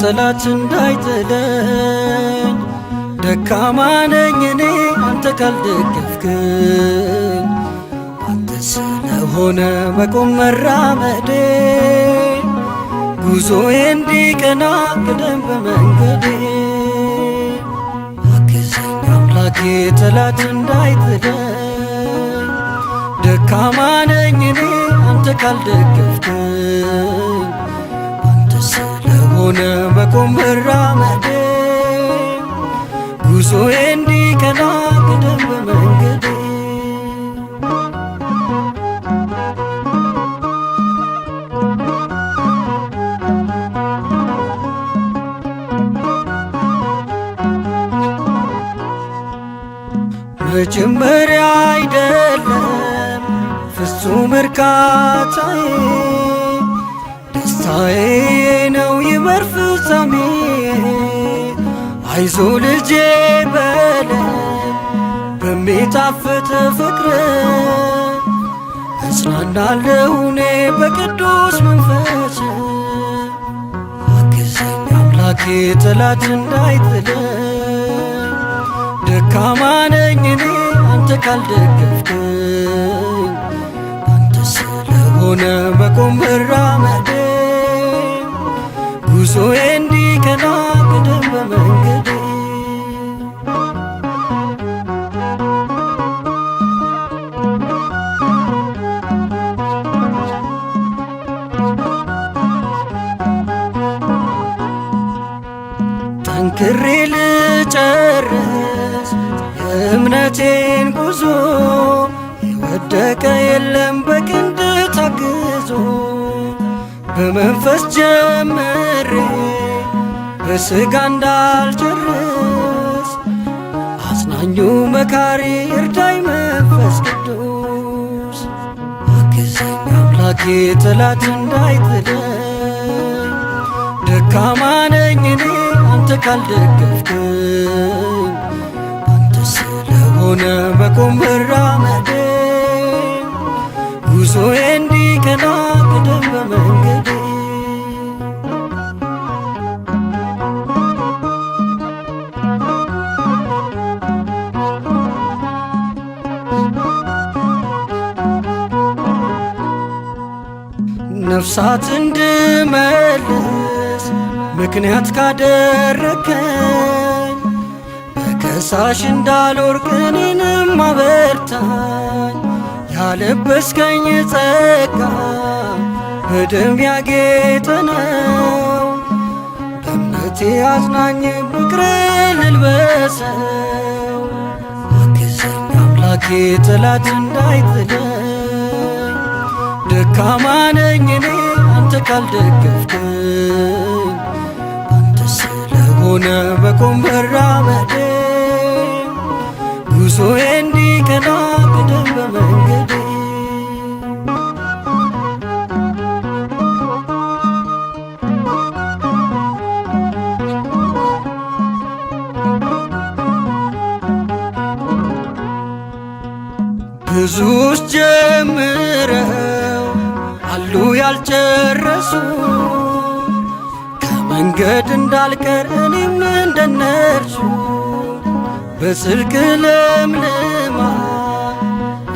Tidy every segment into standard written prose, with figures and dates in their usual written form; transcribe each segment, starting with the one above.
ጠላት እንዳይጥለኝ ደካማ ነኝ እኔ አንተ ካልደገፍክኝ አንተ ስለሆነ መቆም መራመዴ ጉዞዬ እንዲቀና ቅደም በመንገዴ አግዘኝ አምላኬ ጠላት እንዳይጥለኝ ደካማ ነኝ እኔ አንተ ካልደገፍክኝ አንተ ስለሆነ መቆም መራመዴ ጉዞዬ እንዲቀና ቅደም በመንገዴ መጀመሪያ አይደለም ፍጹም እርካታዬ ደስታዬ ነው ይመር ፍጻሜ አይዞ ልጄ በለኝ በሚጣፍጥ ፍቅር እጽናናለሁ እኔ በቅዱስ መንፈስ አግዘኝ አምላኬ ጠላት እንዳይጥለኝ ደካማ ነኝ እኔ አንተ ካልደገፍክኝ አንተ ስለሆነ መቆም መራመዴ ጉዞዬ እንዲቀና ቅደም በመንገዴ ጠንክሬ ልጨርስ የእምነቴን ጉዞ የወደቀ የለም በክንድ ታግዞ በመንፈስ ጀምሬ በሥጋ እንዳልጨርስ አጽናኙ መካሪ እርዳኝ መንፈስ ቅዱስ አግዘኝ አምላኬ ጠላት እንዳይጥለኝ ደካማ ነኝ እኔ አንተ ካልደገፍክኝ አንተ ስለሆነ መቆም መራመዴ ጉዞዬ እንዲቀና ቅደም በመንገዴ ነፍሳት እንድመልስ ምክንያት ካደረከኝ በከሳሽ እንዳልወርቅ እኔንም አበርታኝ ያለበስከኝ ጸጋ በደም ያጌጠ ነው በእምነቴ አጽናኝ ፍቅር ልልበሰው አግዘኝ አምላኬ ጠላት እንዳይጥለኝ ደካማ ነኝ እኔ አንተ ካልደገፍክኝ አንተ ስለሆነ መቆም መራመዴ ጉዞዬ እንዲቀና ቅደም በመንገዴ ብዙዎች ጀምረው አሉ ያልጨረሱ ከመንገድ እንዳልቀር እኔም እንደነርሱ በጽድቅ ለምልማ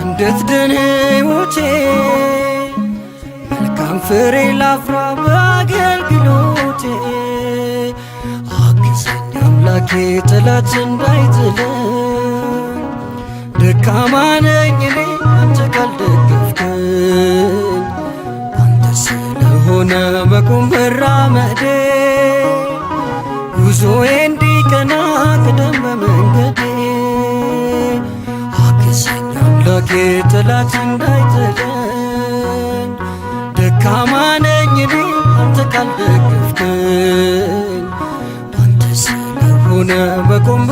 እንድትድን ሕይወቴ መልካም ፍሬ ላፍራ በአገልግሎቴ አግዘኝ አምላኬ ጠላት እንዳይጥለኝ ደካማ ነኝ እኔ አንተ ካልደገፍክኝ አንተ ስለሆነ መቆም መራመዴ ጉዞዬ እንዲቀና ቅደም በመንገዴ አግዘኝ አምላኬ ጠላት እንዳይጥለኝ ደካማ ነኝ እኔ አንተ ካልደገፍክኝ አንተ ስለሆነ መቆም